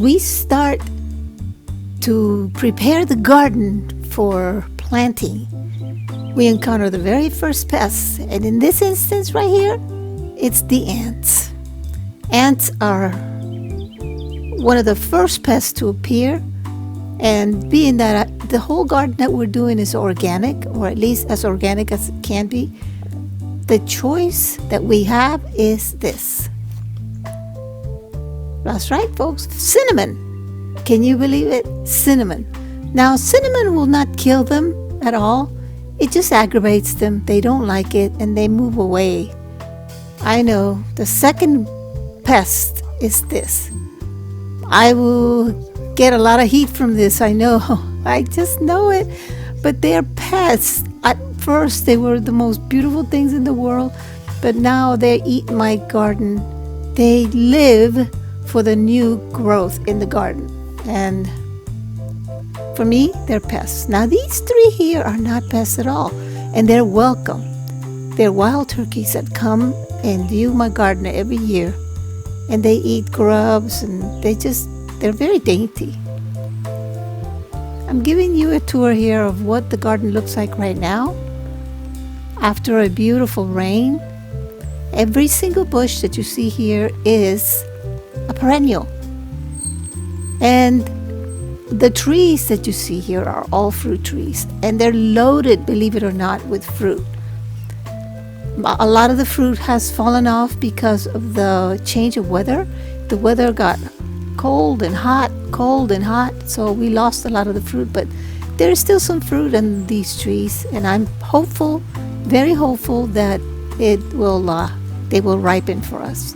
we start to prepare the garden for planting, we encounter the very first pests. And in this instance right here, it's the ants. Ants are one of the first pests to appear. And being that the whole garden that we're doing is organic, or at least as organic as it can be, the choice that we have is this. That's right, folks, cinnamon. Can you believe it? Cinnamon. Now, cinnamon will not kill them at all. It just aggravates them. They don't like it and they move away. I know. The second pest is this. I will get a lot of heat from this, I know. I just know it. But they're pests. At first, they were the most beautiful things in the world, but now they eat my garden. They live for the new growth in the garden. And for me, they're pests. Now, these three here are not pests at all, and they're welcome. They're wild turkeys that come and view my garden every year, and they eat grubs, and they're very dainty. I'm giving you a tour here of what the garden looks like right now. After a beautiful rain, every single bush that you see here is a perennial. And the trees that you see here are all fruit trees, and they're loaded, believe it or not, with fruit. A lot of the fruit has fallen off because of the change of weather. The weather got cold and hot, so we lost a lot of the fruit, but there's still some fruit in these trees, and I'm hopeful, very hopeful, that they will ripen for us.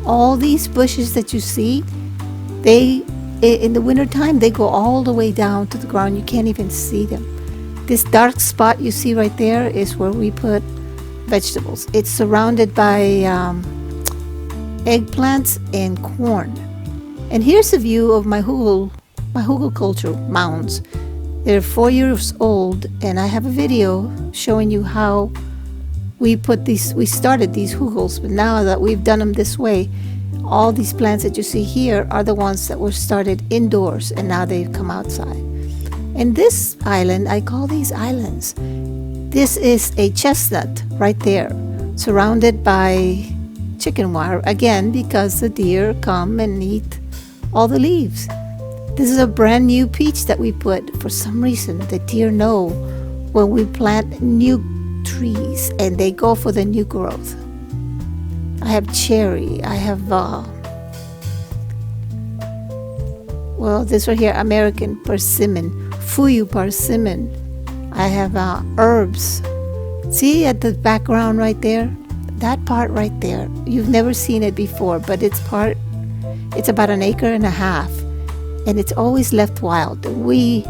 All these bushes that you see, in the wintertime, they go all the way down to the ground. You can't even see them. This dark spot you see right there is where we put vegetables. It's surrounded by eggplants and corn. And here's a view of my hugelkultur mounds. They're 4 years old, and I have a video showing you how we started these hugels, but now that we've done them this way, all these plants that you see here are the ones that were started indoors, and now they've come outside. And this island, I call these islands. This is a chestnut right there, surrounded by chicken wire, again, because the deer come and eat all the leaves. This is a brand new peach that we put. For some reason, the deer know when we plant new trees, and they go for the new growth. I have cherry. I have this right here, American persimmon, Fuyu persimmon. I have herbs. See at the background right there, that part right there. You've never seen it before, but it's about 1.5 acres, and it's always left wild. We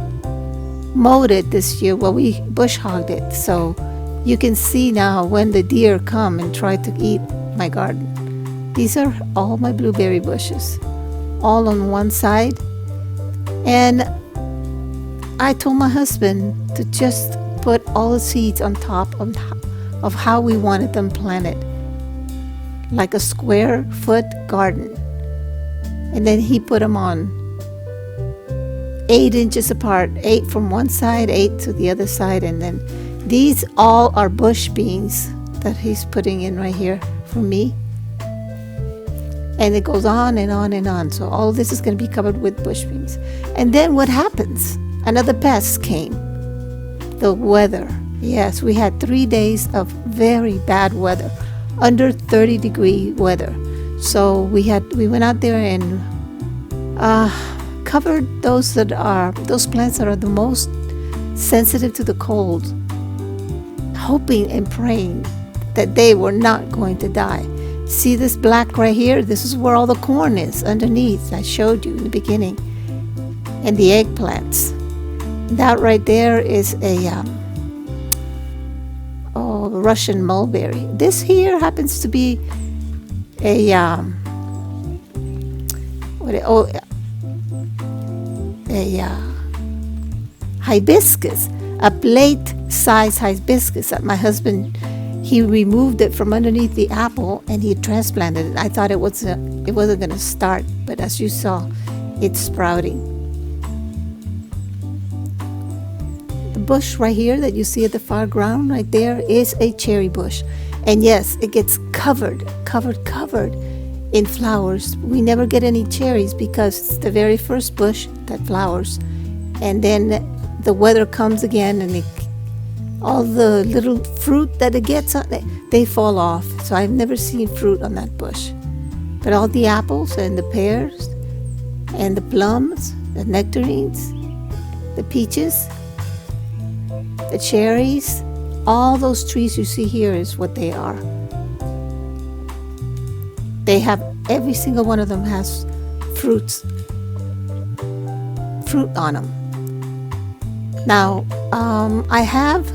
mowed it this year. Well, we bush hogged it, so you can see now when the deer come and try to eat my garden. These are all my blueberry bushes, all on one side. And I told my husband to just put all the seeds on top of how we wanted them planted, like a square foot garden. And then he put them on 8 inches apart, 8 from one side, 8 to the other side, and then these all are bush beans that he's putting in right here for me. And it goes on and on and on. So all this is going to be covered with bush beans. And then what happens? Another pest came. The weather. Yes, we had 3 days of very bad weather, under 30-degree weather. So we went out there and covered those plants that are the most sensitive to the cold, hoping and praying that they were not going to die. See this black right here? This is where all the corn is underneath. I showed you in the beginning. And the eggplants. That right there is a Russian mulberry. This here happens to be a hibiscus, a plate-sized hibiscus that my husband he removed it from underneath the apple and he transplanted it. I thought it wasn't going to start, but as you saw, it's sprouting. The bush right here that you see at the far ground right there is a cherry bush. And yes, it gets covered in flowers. We never get any cherries because it's the very first bush that flowers. And then the weather comes again and all the little fruit that it gets on it, they fall off. So I've never seen fruit on that bush. But all the apples and the pears and the plums, the nectarines, the peaches, the cherries, all those trees you see here is what they are. They have, every single one of them has fruit on them. Now, I have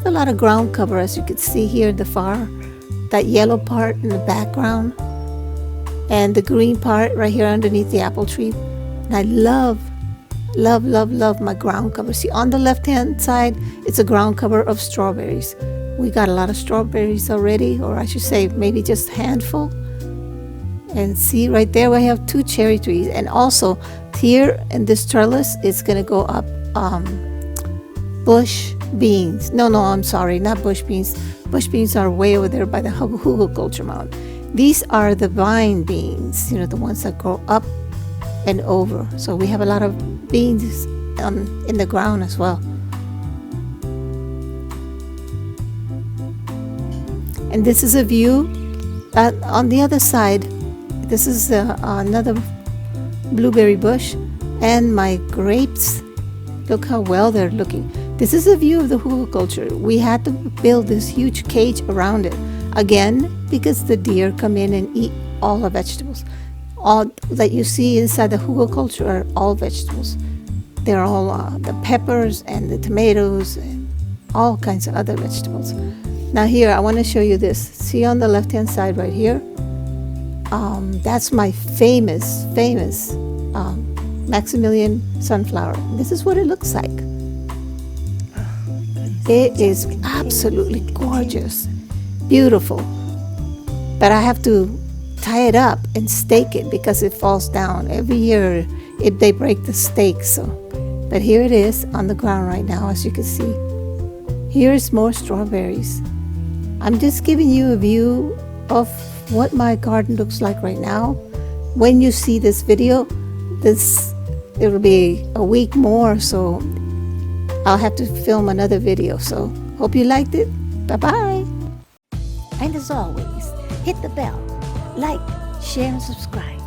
a lot of ground cover, as you can see here in the far, that yellow part in the background, and the green part right here underneath the apple tree. And I love my ground cover. See, on the left-hand side, it's a ground cover of strawberries. We got a lot of strawberries already, or I should say maybe just a handful. And see right there, we have 2 cherry trees. And also here in this trellis, it's going to go up bush beans. No, I'm sorry, not bush beans. Bush beans are way over there by the hugelkultur mound. These are the vine beans, the ones that grow up and over. So we have a lot of beans in the ground as well. And this is a view on the other side. This is another blueberry bush and my grapes. Look how well they're looking. This is a view of the hugelkultur. We had to build this huge cage around it, again, because the deer come in and eat all the vegetables. All that you see inside the hugelkultur are all vegetables. They're all the peppers and the tomatoes and all kinds of other vegetables. Now here, I want to show you this. See on the left-hand side right here? That's my famous Maximilian sunflower. This is what it looks like. It is absolutely gorgeous, beautiful. But I have to tie it up and stake it because it falls down every year if they break the stake. So, but here it is on the ground right now, as you can see. Here's more strawberries. I'm just giving you a view of what my garden looks like right now. When you see this video, it'll be a week more, so I'll have to film another video. So hope you liked it. Bye-bye. And as always, hit the bell, like, share, and subscribe.